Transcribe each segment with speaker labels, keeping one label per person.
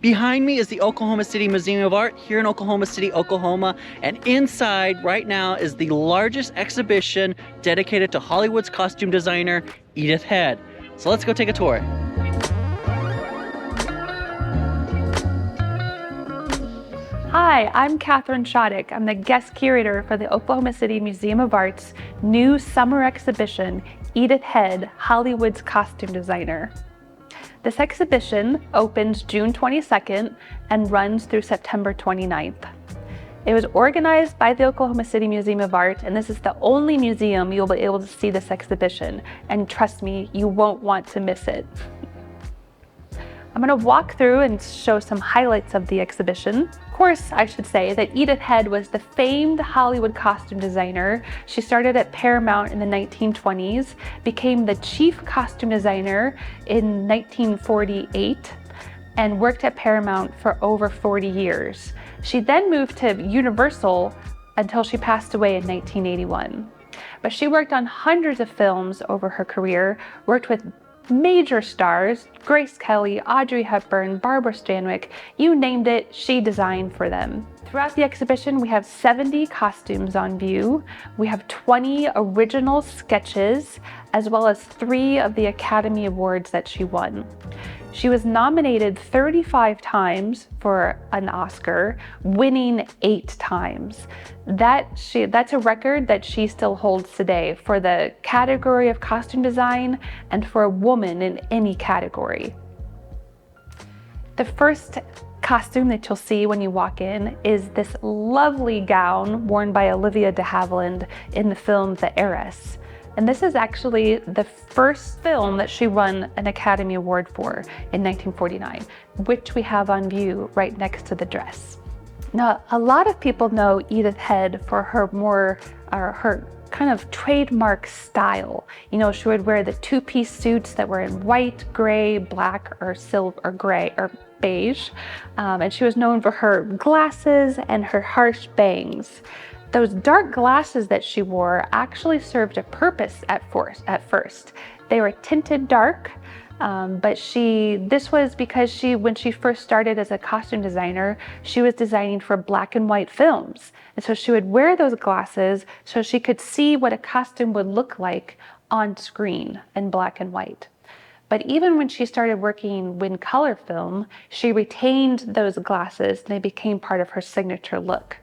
Speaker 1: Behind me is the Oklahoma City Museum of Art here in Oklahoma City, Oklahoma. And inside right now is the largest exhibition dedicated to Hollywood's costume designer, Edith Head. So let's go take a tour.
Speaker 2: Hi, I'm Catherine Shotick. I'm the guest curator for the Oklahoma City Museum of Art's new summer exhibition, Edith Head, Hollywood's Costume Designer. This exhibition opens June 22nd and runs through September 29th. It was organized by the Oklahoma City Museum of Art, and this is the only museum you'll be able to see this exhibition. And trust me, you won't want to miss it. I'm going to walk through and show some highlights of the exhibition. Of course, I should say that Edith Head was the famed Hollywood costume designer. She started at Paramount in the 1920s, became the chief costume designer in 1948, and worked at Paramount for over 40 years. She then moved to Universal until she passed away in 1981. But she worked on hundreds of films over her career, worked with major stars, Grace Kelly, Audrey Hepburn, Barbara Stanwyck, you named it, she designed for them. Throughout the exhibition, we have 70 costumes on view. We have 20 original sketches, as well as 3 of the Academy Awards that she won. She was nominated 35 times for an Oscar, winning 8 times. That's a record that she still holds today for the category of costume design and for a woman in any category. The first costume that you'll see when you walk in is this lovely gown worn by Olivia de Havilland in the film The Heiress. And this is actually the first film that she won an Academy Award for in 1949, which we have on view right next to the dress. Now, a lot of people know Edith Head for her kind of trademark style. You know, she would wear the 2-piece suits that were in white, gray, black, or silver, or gray, or beige. And she was known for her glasses and her harsh bangs. Those dark glasses that she wore actually served a purpose at first. They were tinted dark, but this was because when she first started as a costume designer, she was designing for black and white films. And so she would wear those glasses so she could see what a costume would look like on screen in black and white. But even when she started working in color film, she retained those glasses and they became part of her signature look.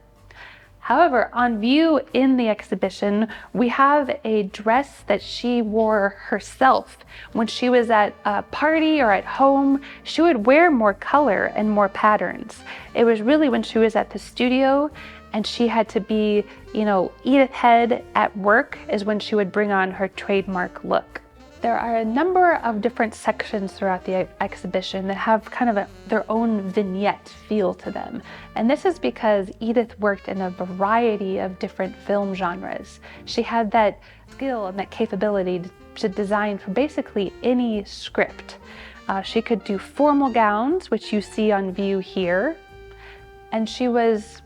Speaker 2: However, on view in the exhibition, we have a dress that she wore herself. When she was at a party or at home, she would wear more color and more patterns. It was really when she was at the studio and she had to be, Edith Head at work is when she would bring on her trademark look. There are a number of different sections throughout the exhibition that have kind of their own vignette feel to them. And this is because Edith worked in a variety of different film genres. She had that skill and that capability to design for basically any script. She could do formal gowns, which you see on view here. And she was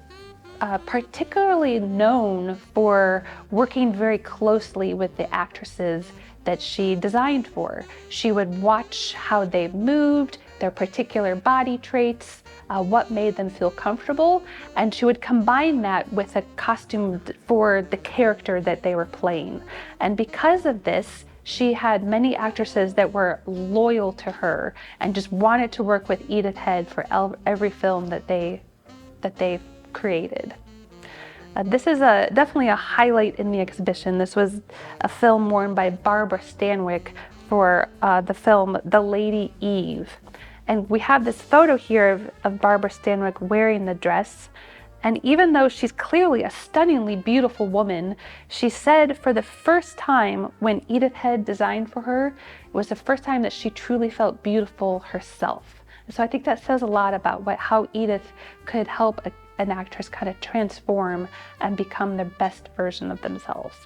Speaker 2: particularly known for working very closely with the actresses that she designed for. She would watch how they moved, their particular body traits, what made them feel comfortable, and she would combine that with a costume for the character that they were playing. And because of this, she had many actresses that were loyal to her and just wanted to work with Edith Head for every film that they created. This is definitely a highlight in the exhibition. This was a film worn by Barbara Stanwyck for the film The Lady Eve. And we have this photo here of Barbara Stanwyck wearing the dress. And even though she's clearly a stunningly beautiful woman, she said for the first time when Edith Head designed for her, it was the first time that she truly felt beautiful herself. And so I think that says a lot about how Edith could help an actress kind of transform and become their best version of themselves.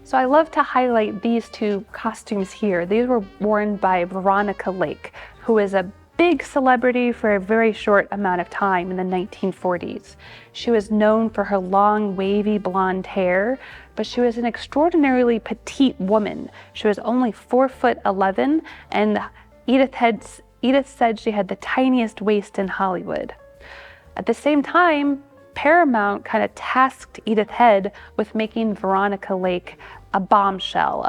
Speaker 2: So I love to highlight these 2 costumes here. These were worn by Veronica Lake, who is a big celebrity for a very short amount of time in the 1940s. She was known for her long, wavy blonde hair, but she was an extraordinarily petite woman. She was only 4'11", and Edith Edith said she had the tiniest waist in Hollywood. At the same time, Paramount kind of tasked Edith Head with making Veronica Lake a bombshell,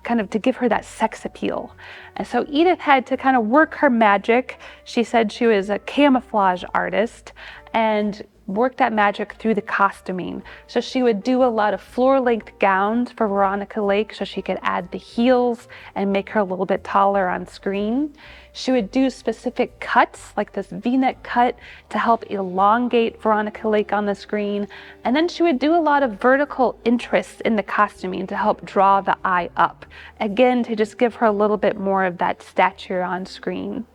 Speaker 2: kind of to give her that sex appeal. And so Edith had to kind of work her magic. She said she was a camouflage artist and worked that magic through the costuming. So she would do a lot of floor-length gowns for Veronica Lake so she could add the heels and make her a little bit taller on screen. She would do specific cuts, like this V-neck cut, to help elongate Veronica Lake on the screen. And then she would do a lot of vertical interest in the costuming to help draw the eye up. Again, to just give her a little bit more of that stature on screen.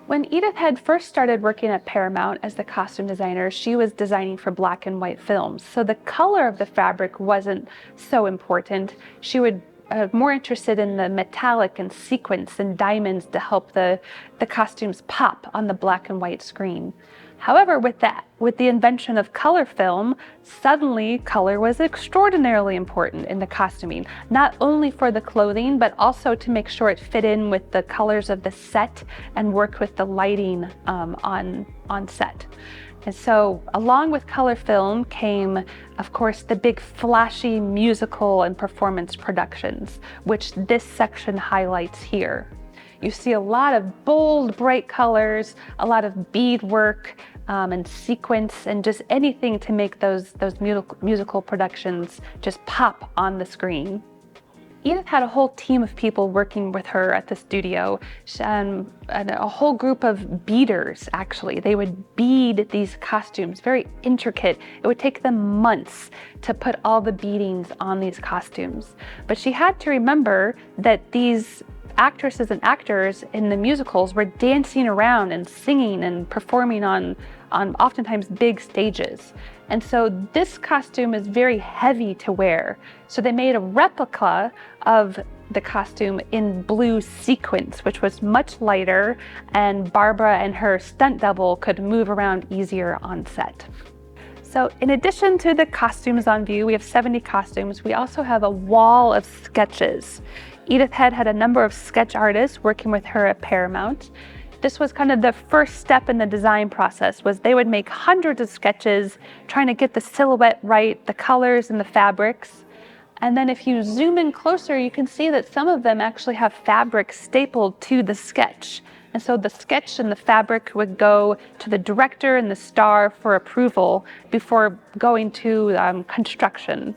Speaker 2: When Edith Head first started working at Paramount as the costume designer, she was designing for black and white films. So the color of the fabric wasn't so important. She would more interested in the metallic and sequins and diamonds to help the costumes pop on the black and white screen. However, with the invention of color film, suddenly color was extraordinarily important in the costuming, not only for the clothing, but also to make sure it fit in with the colors of the set and work with the lighting on set. And so along with color film came, of course, the big flashy musical and performance productions, which this section highlights here. You see a lot of bold, bright colors, a lot of beadwork and sequins, and just anything to make those musical productions just pop on the screen. Edith had a whole team of people working with her at the studio, and a whole group of beaders, actually. They would bead these costumes, very intricate. It would take them months to put all the beadings on these costumes. But she had to remember that these actresses and actors in the musicals were dancing around and singing and performing on oftentimes big stages. And so this costume is very heavy to wear. So they made a replica of the costume in blue sequins, which was much lighter, and Barbara and her stunt double could move around easier on set. So in addition to the costumes on view, we have 70 costumes. We also have a wall of sketches. Edith Head had a number of sketch artists working with her at Paramount. This was kind of the first step in the design process, was they would make hundreds of sketches trying to get the silhouette right, the colors and the fabrics. And then if you zoom in closer, you can see that some of them actually have fabric stapled to the sketch. And so the sketch and the fabric would go to the director and the star for approval before going to construction.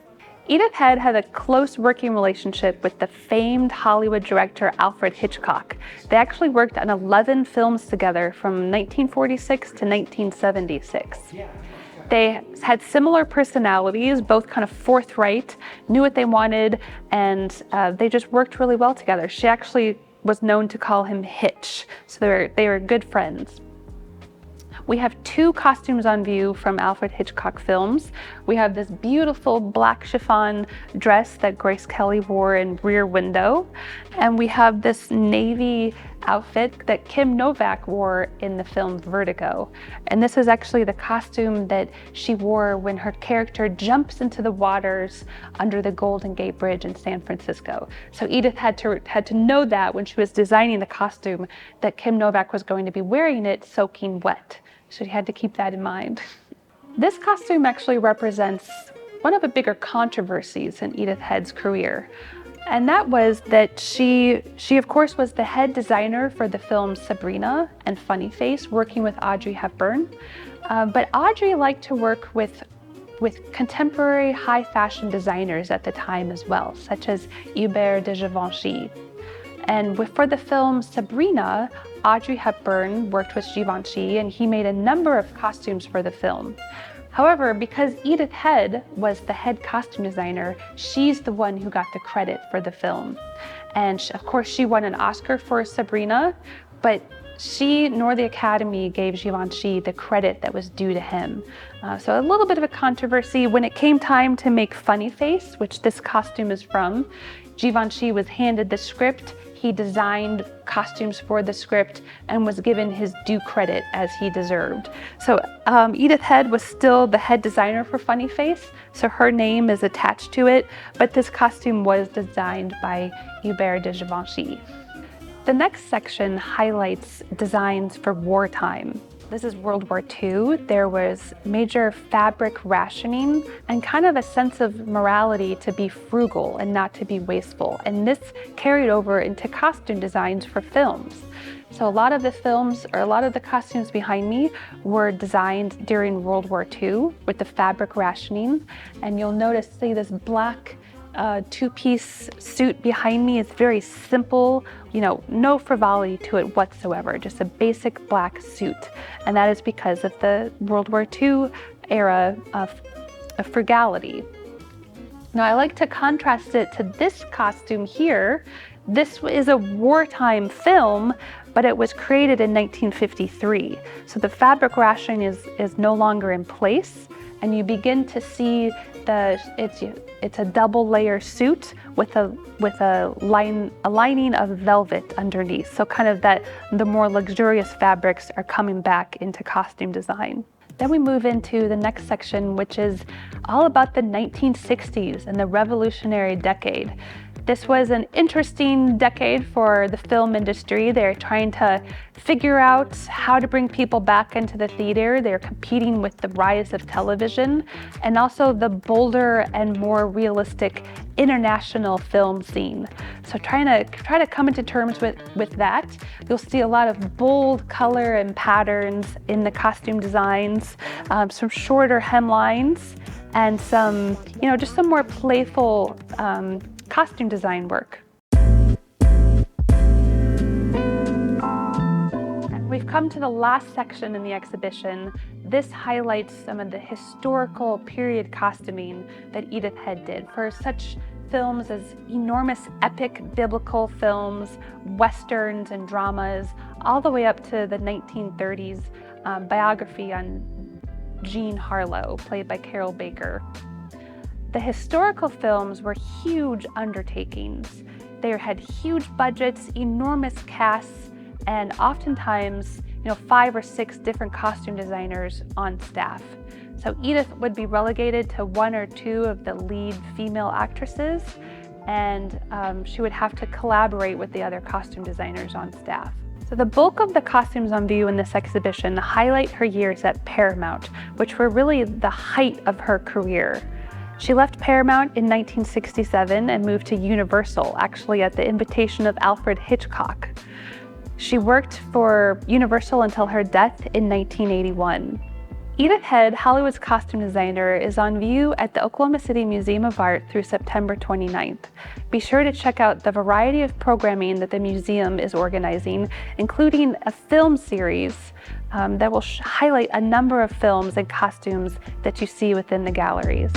Speaker 2: Edith Head had a close working relationship with the famed Hollywood director Alfred Hitchcock. They actually worked on 11 films together from 1946 to 1976. They had similar personalities, both kind of forthright, knew what they wanted, and they just worked really well together. She actually was known to call him Hitch, so they were good friends. We have 2 costumes on view from Alfred Hitchcock films. We have this beautiful black chiffon dress that Grace Kelly wore in Rear Window, and we have this navy outfit that Kim Novak wore in the film Vertigo. And this is actually the costume that she wore when her character jumps into the waters under the Golden Gate Bridge in San Francisco. So Edith had to know that when she was designing the costume, that Kim Novak was going to be wearing it soaking wet. So she had to keep that in mind. This costume actually represents one of the bigger controversies in Edith Head's career. And that was that she of course was the head designer for the films Sabrina and Funny Face, working with Audrey Hepburn. But Audrey liked to work with contemporary high fashion designers at the time as well, such as Hubert de Givenchy. And for the film Sabrina, Audrey Hepburn worked with Givenchy, and he made a number of costumes for the film. However, because Edith Head was the head costume designer, she's the one who got the credit for the film. And of course, she won an Oscar for Sabrina, but she nor the Academy gave Givenchy the credit that was due to him. So a little bit of a controversy. When it came time to make Funny Face, which this costume is from, Givenchy was handed the script. He designed costumes for the script and was given his due credit as he deserved. So Edith Head was still the head designer for Funny Face, so her name is attached to it, but this costume was designed by Hubert de Givenchy. The next section highlights designs for wartime. This is World War II. There was major fabric rationing and kind of a sense of morality to be frugal and not to be wasteful. And this carried over into costume designs for films. So a lot of the costumes behind me were designed during World War II with the fabric rationing. And you'll notice, see this black two-piece suit behind me is very simple, no frivolity to it whatsoever, just a basic black suit. And that is because of the World War II era of frugality. Now I like to contrast it to this costume here. This is a wartime film, but it was created in 1953. So the fabric rationing is no longer in place, and you begin to see it's a double layer suit with a lining of velvet underneath. So kind of the more luxurious fabrics are coming back into costume design. Then we move into the next section, which is all about the 1960s and the revolutionary decade. This was an interesting decade for the film industry. They're trying to figure out how to bring people back into the theater. They're competing with the rise of television and also the bolder and more realistic international film scene. So try to come into terms with that. You'll see a lot of bold color and patterns in the costume designs, some shorter hemlines, and some, just some more playful costume design work. We've come to the last section in the exhibition. This highlights some of the historical period costuming that Edith Head did for such films as enormous epic biblical films, westerns and dramas, all the way up to the 1930s biography on Jean Harlow, played by Carol Baker. The historical films were huge undertakings. They had huge budgets, enormous casts, and oftentimes, 5 or 6 different costume designers on staff. So Edith would be relegated to 1 or 2 of the lead female actresses, and she would have to collaborate with the other costume designers on staff. So the bulk of the costumes on view in this exhibition highlight her years at Paramount, which were really the height of her career. She left Paramount in 1967 and moved to Universal, actually at the invitation of Alfred Hitchcock. She worked for Universal until her death in 1981. Edith Head, Hollywood's costume designer, is on view at the Oklahoma City Museum of Art through September 29th. Be sure to check out the variety of programming that the museum is organizing, including a film series that will highlight a number of films and costumes that you see within the galleries.